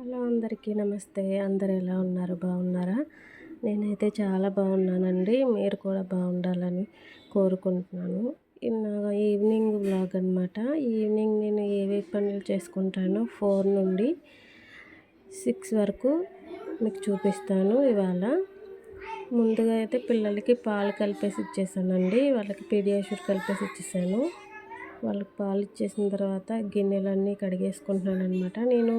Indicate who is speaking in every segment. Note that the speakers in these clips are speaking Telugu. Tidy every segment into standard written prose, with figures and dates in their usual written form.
Speaker 1: హలో అందరికీ నమస్తే. అందరూ ఎలా ఉన్నారు? బాగున్నారా? నేనైతే చాలా బాగున్నానండి. మీరు కూడా బాగుండాలని కోరుకుంటున్నాను. నా ఈవినింగ్ వ్లాగ్ అనమాట. ఈవినింగ్ నేను ఏవేవి పనులు చేసుకుంటానో 4 నుండి 6 వరకు మీకు చూపిస్తాను ఇవాళ. ముందుగా అయితే పిల్లలకి పాలు కలిపేసి ఇచ్చేసానండి. వాళ్ళకి పీడియాష్యూర్ కలిపేసి ఇచ్చేసాను. వాళ్ళకి పాలు ఇచ్చేసిన తర్వాత గిన్నెలన్నీ కడిగేసుకుంటున్నాను అనమాట. నేను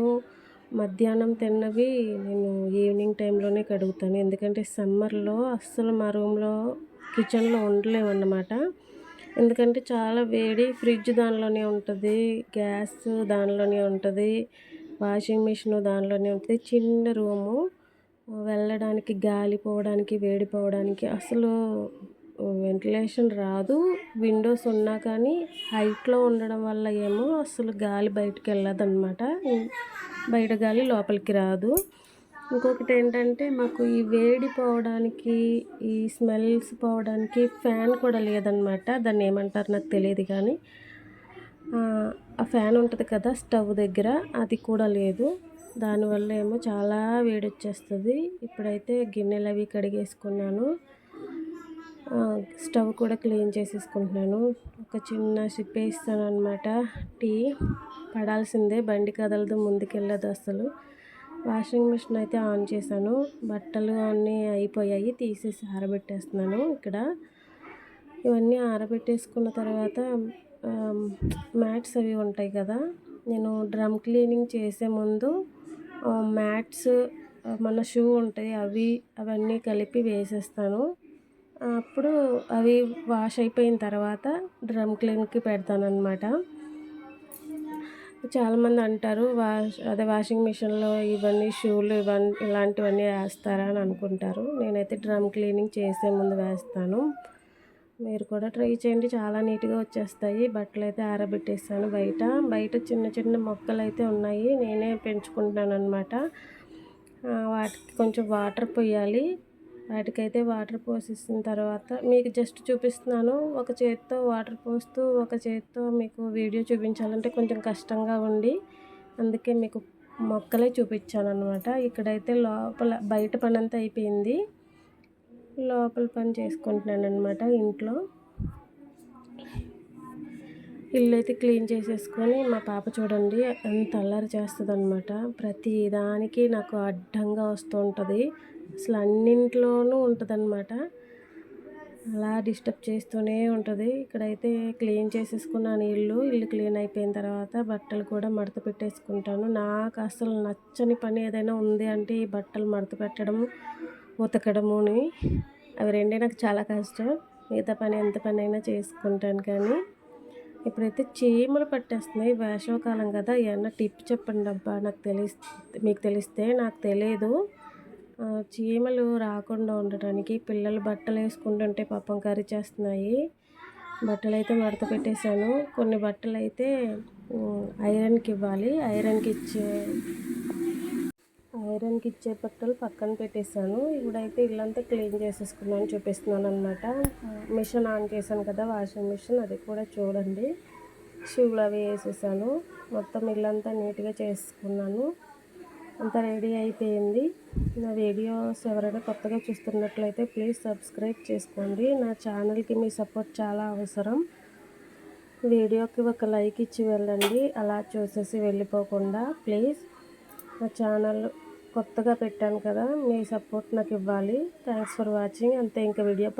Speaker 1: మధ్యాహ్నం తిన్నవి నేను ఈవినింగ్ టైంలోనే కడుగుతాను. ఎందుకంటే సమ్మర్లో అస్సలు మా రూమ్లో కిచెన్లో ఉండలేమన్నమాట. ఎందుకంటే చాలా వేడి, ఫ్రిడ్జ్ దానిలోనే ఉంటుంది, గ్యాస్ దానిలోనే ఉంటుంది, వాషింగ్ మిషన్ దానిలోనే ఉంటుంది. చిన్న రూము, వెళ్ళడానికి గాలి పోవడానికి వేడి పోవడానికి అసలు వెంటిలేషన్ రాదు. విండోస్ ఉన్నా కానీ హైట్లో ఉండడం వల్ల ఏమో అసలు గాలి బయటికి వెళ్ళదన్నమాట. బయట గాలి లోపలికి రాదు. ఇంకొకటి ఏంటంటే మాకు ఈ వేడి పోవడానికి, ఈ స్మెల్స్ పోవడానికి ఫ్యాన్ కూడా లేదనమాట. దాన్ని ఏమంటారు నాకు తెలియదు కానీ ఆ ఫ్యాన్ ఉంటుంది కదా స్టవ్ దగ్గర, అది కూడా లేదు. దానివల్ల ఏమో చాలా వేడి వచ్చేస్తుంది. ఇప్పుడైతే గిన్నెలు అవి కడిగేసుకున్నాను. స్టవ్ కూడా క్లీన్ చేసేసుకుంటున్నాను. ఒక చిన్న సిప్ వేస్తాను అనమాట. టీ పడాల్సిందే, బండి కదలదు, ముందుకెళ్ళదు అసలు. వాషింగ్ మిషన్ అయితే ఆన్ చేశాను. బట్టలు అన్నీ అయిపోయాయి, తీసేసి ఆరబెట్టేస్తున్నాను. ఇక్కడ ఇవన్నీ ఆరబెట్టేసుకున్న తర్వాత మ్యాట్స్ అవి ఉంటాయి కదా, నేను డ్రమ్ క్లీనింగ్ చేసే ముందు మ్యాట్స్ మన షూ ఉంటాయి అవన్నీ కలిపి వేసేస్తాను. అప్పుడు అవి వాష్ అయిపోయిన తర్వాత డ్రమ్ క్లీన్కి పెడతాను అనమాట. చాలామంది అంటారు వాషింగ్ మిషన్లో ఇవన్నీ షూలు ఇలాంటివన్నీ వేస్తారా అని అనుకుంటారు. నేనైతే డ్రమ్ క్లీనింగ్ చేసే ముందు వేస్తాను. మీరు కూడా ట్రై చేయండి, చాలా నీట్గా వచ్చేస్తాయి. బట్టలు అయితే ఆరబెట్టేస్తాను. బయట చిన్న చిన్న మొక్కలు అయితే ఉన్నాయి, నేనే పెంచుకుంటున్నాను అనమాట. వాటికి కొంచెం వాటర్ పోయాలి. వాటికైతే వాటర్ పోసేసిన తర్వాత మీకు జస్ట్ చూపిస్తున్నాను. ఒక చేత్తో వాటర్ పోస్తూ ఒక చేత్తో మీకు వీడియో చూపించాలంటే కొంచెం కష్టంగా ఉండి, అందుకే మీకు మొక్కలే చూపించాను అనమాట. ఇక్కడైతే బయట పని అంతా అయిపోయింది, లోపల పని చేసుకుంటున్నాను అనమాట. ఇంట్లో ఇల్లు అయితే క్లీన్ చేసేసుకొని, మా పాప చూడండి ఎంత అల్లరి చేస్తుంది అనమాట. ప్రతి దానికి నాకు అడ్డంగా వస్తూ ఉంటుంది, అసలు అన్నింట్లోనూ ఉంటుంది అనమాట. అలా డిస్టర్బ్ చేస్తూనే ఉంటుంది. ఇక్కడైతే క్లీన్ చేసేసుకున్నాను. ఇల్లు క్లీన్ అయిపోయిన తర్వాత బట్టలు కూడా మడత పెట్టేసుకుంటాను. నాకు అసలు నచ్చని పని ఏదైనా ఉంది అంటే ఈ బట్టలు మడత పెట్టడం, ఉతకడముని, అవి రెండే నాకు చాలా కష్టం. మిగతా పని ఎంత పని అయినా చేసుకుంటాను. కానీ ఇప్పుడైతే చీమలు పట్టేస్తున్నాయి. వేసవికాలం కదా, ఏమన్నా టిప్ చెప్పండి అబ్బా, మీకు తెలిస్తే. నాకు తెలియదు. చీమలు రాకుండా ఉండటానికి పిల్లలు బట్టలు వేసుకుంటుంటే పాపం కరిచేస్తున్నాయి. బట్టలు అయితే మడత పెట్టేశాను. కొన్ని బట్టలు అయితే ఐరన్కి ఇవ్వాలి. ఐరన్కి ఇచ్చే బట్టలు పక్కన పెట్టేశాను. ఇప్పుడైతే ఇల్లంతా క్లీన్ చేసేసుకున్నాను, చూపిస్తున్నాను అనమాట. మిషన్ ఆన్ చేశాను కదా, వాషింగ్ మిషన్, అది కూడా చూడండి. షూలు అవి వేసేసాను. మొత్తం ఇల్లంతా నీట్గా చేసుకున్నాను. అంతా రెడీ అయిపోయింది. నా వీడియోస్ ఎవరైనా కొత్తగా చూస్తున్నట్లయితే ప్లీజ్ సబ్స్క్రైబ్ చేసుకోండి. నా ఛానల్కి మీ సపోర్ట్ చాలా అవసరం. వీడియోకి ఒక లైక్ ఇచ్చి వెళ్ళండి, అలా చూసేసి వెళ్ళిపోకుండా ప్లీజ్. నా ఛానల్ కొత్తగా పెట్టాను కదా, మీ సపోర్ట్ నాకు ఇవ్వాలి. Thanks for watching. అంతే, ఇంకా వీడియో